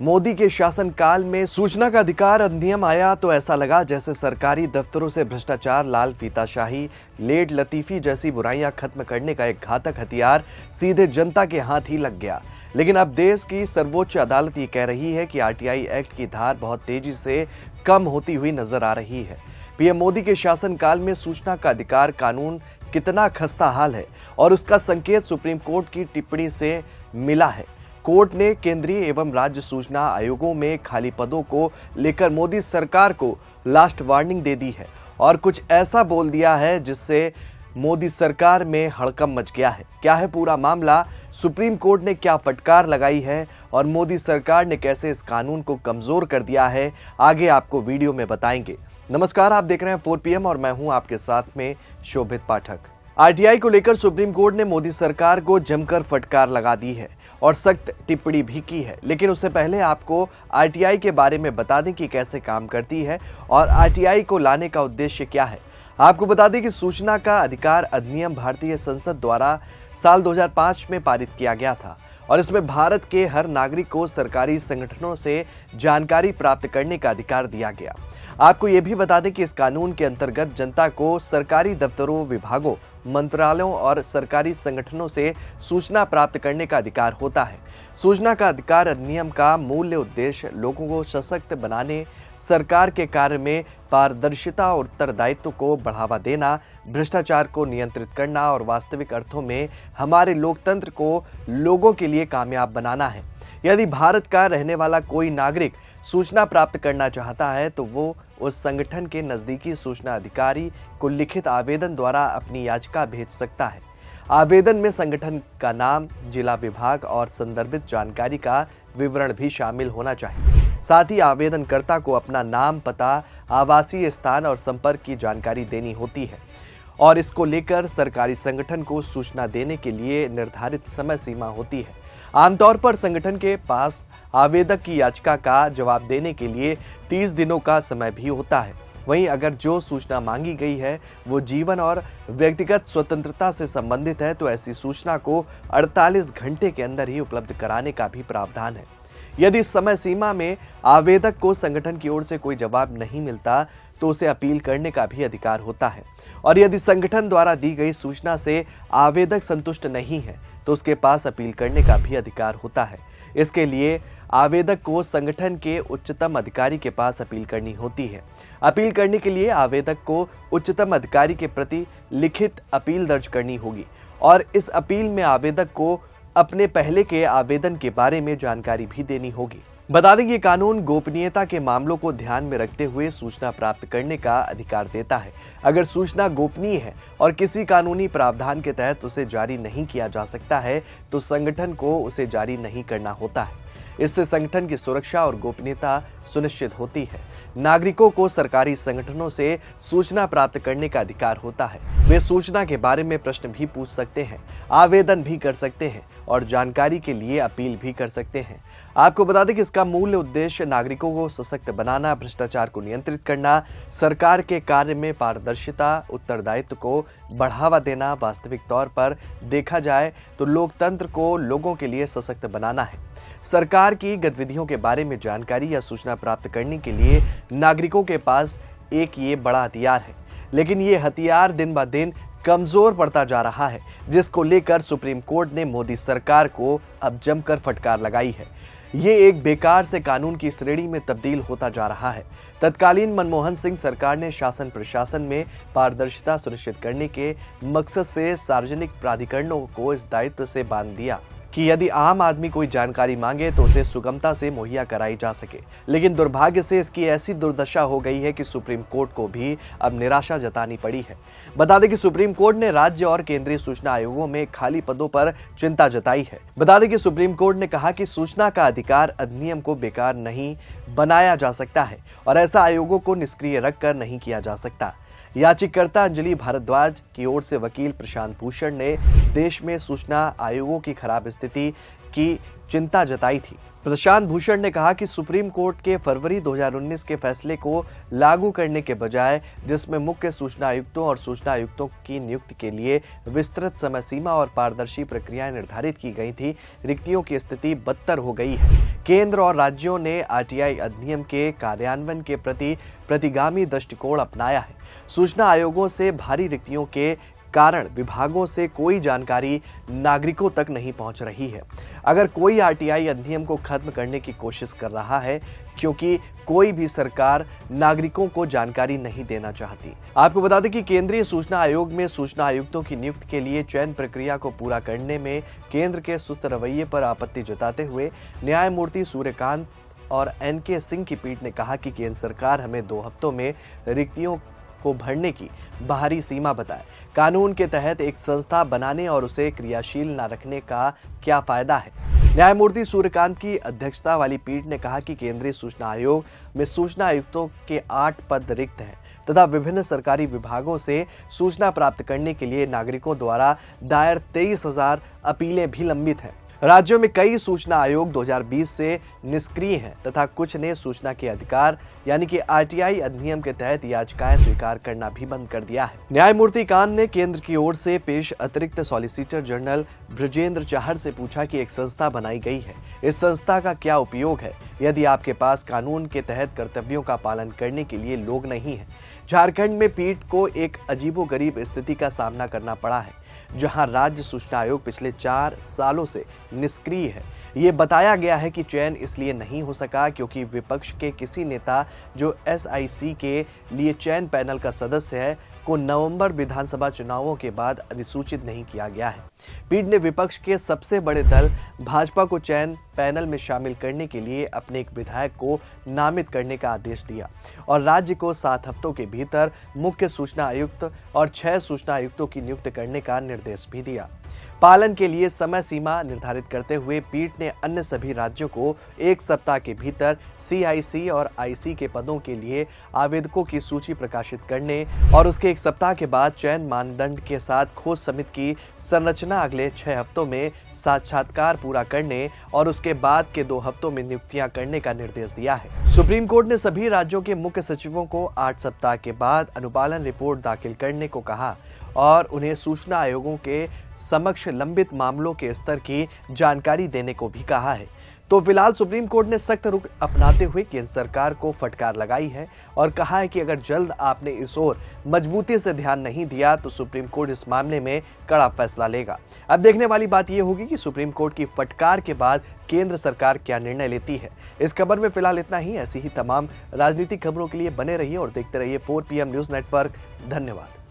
मोदी के शासनकाल में सूचना का अधिकार अधिनियम आया तो ऐसा लगा जैसे सरकारी दफ्तरों से भ्रष्टाचार, लाल फीताशाही, लेट लतीफी जैसी बुराइयां खत्म करने का एक घातक हथियार सीधे जनता के हाथ ही लग गया। लेकिन अब देश की सर्वोच्च अदालत ये कह रही है कि आरटीआई एक्ट की धार बहुत तेजी से कम होती हुई नजर आ रही है। पीएम मोदी के शासनकाल में सूचना का अधिकार कानून कितना खस्ता हाल है और उसका संकेत सुप्रीम कोर्ट की टिप्पणी से मिला है। कोर्ट ने केंद्रीय एवं राज्य सूचना आयोगों में खाली पदों को लेकर मोदी सरकार को लास्ट वार्निंग दे दी है और कुछ ऐसा बोल दिया है जिससे मोदी सरकार में हड़कंप मच गया है। क्या है पूरा मामला, सुप्रीम कोर्ट ने क्या फटकार लगाई है और मोदी सरकार ने कैसे इस कानून को कमजोर कर दिया है, आगे आपको वीडियो में बताएंगे। नमस्कार, आप देख रहे हैं 4 PM और मैं हूं आपके साथ में शोभित पाठक। आरटीआई को लेकर सुप्रीम कोर्ट ने मोदी सरकार को जमकर फटकार लगा दी है और सख्त टिप्पणी भी की है। लेकिन उससे पहले आपको आरटीआई के बारे में बता दें कि कैसे काम करती है और आरटीआई को लाने का उद्देश्य क्या है। आपको बता दें कि सूचना का अधिकार अधिनियम भारतीय संसद द्वारा साल 2005 में पारित किया गया था और इसमें भारत के हर नागरिक को सरकारी संगठनों से जानकारी प्राप्त करने का अधिकार दिया गया। आपको ये भी बता दें कि इस कानून के अंतर्गत जनता को सरकारी दफ्तरों, विभागों, मंत्रालयों और सरकारी संगठनों से सूचना प्राप्त करने का अधिकार होता है। सूचना का अधिकार अधिनियम का मूल उद्देश्य लोगों को सशक्त बनाने, सरकार के कार्य में पारदर्शिता और उत्तरदायित्व को बढ़ावा देना, भ्रष्टाचार को नियंत्रित करना और वास्तविक अर्थों में हमारे लोकतंत्र को लोगों के लिए कामयाब बनाना है। यदि भारत का रहने वाला कोई नागरिक सूचना प्राप्त करना चाहता है तो वो उस संगठन के नजदीकी सूचना अधिकारी को लिखित आवेदन द्वारा अपनी याचिका भेज सकता है। आवेदन में संगठन का नाम, जिला, विभाग और संदर्भित जानकारी का विवरण भी शामिल होना चाहिए। साथ ही आवेदनकर्ता को अपना नाम, पता, आवासीय स्थान और संपर्क की जानकारी देनी होती है और इसको लेकर सरकारी संगठन को सूचना देने के लिए निर्धारित समय सीमा होती है। आमतौर पर संगठन के पास आवेदक की याचिका का जवाब देने के लिए 30 दिनों का समय भी होता है। वहीं अगर जो सूचना मांगी गई है वो जीवन और व्यक्तिगत स्वतंत्रता से संबंधित है तो ऐसी सूचना को 48 घंटे के अंदर ही उपलब्ध कराने का भी प्रावधान है। यदि समय सीमा में आवेदक को संगठन की ओर से कोई जवाब नहीं मिलता तो उसे अपील करने का भी अधिकार होता है और यदि संगठन द्वारा दी गई सूचना से आवेदक संतुष्ट नहीं है तो उसके पास अपील करने का भी अधिकार होता है। इसके लिए आवेदक को संगठन के उच्चतम अधिकारी के पास अपील करनी होती है। अपील करने के लिए आवेदक को उच्चतम अधिकारी के प्रति लिखित अपील दर्ज करनी होगी और इस अपील में आवेदक को अपने पहले के आवेदन के बारे में जानकारी भी देनी होगी। बता दें कि ये कानून गोपनीयता के मामलों को ध्यान में रखते हुए सूचना प्राप्त करने का अधिकार देता है। अगर सूचना गोपनीय है और किसी कानूनी प्रावधान के तहत उसे जारी नहीं किया जा सकता है तो संगठन को उसे जारी नहीं करना होता है। इससे संगठन की सुरक्षा और गोपनीयता सुनिश्चित होती है। नागरिकों को सरकारी संगठनों से सूचना प्राप्त करने का अधिकार होता है। वे सूचना के बारे में प्रश्न भी पूछ सकते हैं, आवेदन भी कर सकते हैं और जानकारी के लिए अपील भी कर सकते हैं। आपको बता दें कि इसका मूल उद्देश्य नागरिकों को सशक्त बनाना, भ्रष्टाचार को नियंत्रित करना, सरकार के कार्य में पारदर्शिता, उत्तरदायित्व को बढ़ावा देना, वास्तविक तौर पर देखा जाए तो लोकतंत्र को लोगों के लिए सशक्त बनाना है। सरकार की गतिविधियों के बारे में जानकारी या सूचना प्राप्त करने के लिए नागरिकों के पास एक ये बड़ा हथियार है, लेकिन ये हथियार दिन ब दिन कमजोर पड़ता जा रहा है, जिसको लेकर सुप्रीम कोर्ट ने मोदी सरकार को अब जमकर फटकार लगाई है। ये एक बेकार से कानून की श्रेणी में तब्दील होता जा रहा है। तत्कालीन मनमोहन सिंह सरकार ने शासन प्रशासन में पारदर्शिता सुनिश्चित करने के मकसद से सार्वजनिक प्राधिकरणों को इस दायित्व से बांध दिया कि यदि आम आदमी कोई जानकारी मांगे तो उसे सुगमता से मुहैया कराई जा सके। लेकिन दुर्भाग्य से इसकी ऐसी दुर्दशा हो गई है कि सुप्रीम कोर्ट को भी अब निराशा जतानी पड़ी है। बता दें कि सुप्रीम कोर्ट ने राज्य और केंद्रीय सूचना आयोगों में खाली पदों पर चिंता जताई है। बता दें कि सुप्रीम कोर्ट ने कहा कि सूचना का अधिकार अधिनियम को बेकार नहीं बनाया जा सकता है और ऐसा आयोगों को निष्क्रिय रखकर नहीं किया जा सकता। याचिकाकर्ता अंजलि भारद्वाज की ओर से वकील प्रशांत भूषण ने देश में सूचना आयोगों की खराब स्थिति की चिंता जताई थी। प्रशांत भूषण ने कहा कि सुप्रीम कोर्ट के फरवरी 2019 के फैसले को लागू करने के बजाय, जिसमें मुख्य सूचना आयुक्तों और सूचना आयुक्तों की नियुक्ति के लिए विस्तृत समय सीमा और पारदर्शी प्रक्रियाएं निर्धारित की गई थी, रिक्तियों की स्थिति बदतर हो गई है। केंद्र और राज्यों ने आरटीआई अधिनियम के कार्यान्वयन के प्रति प्रतिगामी दृष्टिकोण अपनाया है। सूचना आयोगों से भारी रिक्तियों के कारण विभागों से कोई जानकारी नागरिकों तक नहीं पहुंच रही है। अगर कोई आरटीआई अधिनियम को खत्म करने की कोशिश कर रहा है, क्योंकि कोई भी सरकार नागरिकों को जानकारी नहीं देना चाहती। आपको बता दें कि केंद्रीय सूचना आयोग में सूचना आयुक्तों की नियुक्ति के लिए चयन प्रक्रिया को पूरा करने में केंद्र के सुस्त रवैये पर आपत्ति जताते हुए न्यायमूर्ति सूर्यकांत और एनके सिंह की पीठ ने कहा कि केंद्र सरकार हमें 2 हफ्तों में रिक्तियों को भरने की बाहरी सीमा बताए। कानून के तहत एक संस्था बनाने और उसे क्रियाशील न रखने का क्या फायदा है। न्यायमूर्ति सूर्यकांत की अध्यक्षता वाली पीठ ने कहा कि केंद्रीय सूचना आयोग में सूचना आयुक्तों के 8 पद रिक्त हैं तथा विभिन्न सरकारी विभागों से सूचना प्राप्त करने के लिए नागरिकों द्वारा दायर 23,000 अपीलें भी लंबित हैं। राज्यों में कई सूचना आयोग 2020 से निष्क्रिय हैं तथा कुछ ने सूचना के अधिकार यानी कि आरटीआई अधिनियम के तहत याचिकाएं स्वीकार करना भी बंद कर दिया है। न्यायमूर्ति कांत ने केंद्र की ओर से पेश अतिरिक्त सॉलिसिटर जनरल ब्रजेंद्र चाहर से पूछा कि एक संस्था बनाई गई है, इस संस्था का क्या उपयोग है यदि आपके पास कानून के तहत कर्तव्यों का पालन करने के लिए लोग नहीं है। झारखंड में पीठ को एक अजीबोगरीब स्थिति का सामना करना पड़ा है, जहां राज्य सूचना आयोग पिछले 4 सालों से निष्क्रिय है। ये बताया गया है कि चयन इसलिए नहीं हो सका क्योंकि विपक्ष के किसी नेता जो एसआईसी के लिए चयन पैनल का सदस्य है को नवंबर विधानसभा चुनावों के बाद अधिसूचित नहीं किया गया है। पीठ ने विपक्ष के सबसे बड़े दल भाजपा को चयन पैनल में शामिल करने के लिए अपने एक विधायक को नामित करने का आदेश दिया और राज्य को 7 हफ्तों के भीतर मुख्य सूचना आयुक्त और 6 सूचना आयुक्तों की नियुक्ति करने का निर्देश भी दिया। पालन के लिए समय सीमा निर्धारित करते हुए पीठ ने अन्य सभी राज्यों को 1 सप्ताह के भीतर सीआईसी और आईसी के पदों के लिए आवेदकों की सूची प्रकाशित करने और उसके 1 सप्ताह के बाद चयन मानदंड के साथ खोज समिति की संरचना अगले 6 हफ्तों में साक्षात्कार पूरा करने और उसके बाद के 2 हफ्तों में नियुक्तियां करने का निर्देश दिया है। सुप्रीम कोर्ट ने सभी राज्यों के मुख्य सचिवों को 8 सप्ताह के बाद अनुपालन रिपोर्ट दाखिल करने को कहा और उन्हें सूचना आयोगों के समक्ष लंबित मामलों के स्तर की जानकारी देने को भी कहा है। तो फिलहाल सुप्रीम कोर्ट ने सख्त रुख अपनाते हुए केंद्र सरकार को फटकार लगाई है और कहा है कि अगर जल्द आपने इस ओर मजबूती से ध्यान नहीं दिया तो सुप्रीम कोर्ट इस मामले में कड़ा फैसला लेगा। अब देखने वाली बात यह होगी कि सुप्रीम कोर्ट की फटकार के बाद केंद्र सरकार क्या निर्णय लेती है। इस खबर में फिलहाल इतना ही। ऐसी ही तमाम राजनीतिक खबरों के लिए बने रहिए और देखते रहिए 4 PM न्यूज नेटवर्क। धन्यवाद।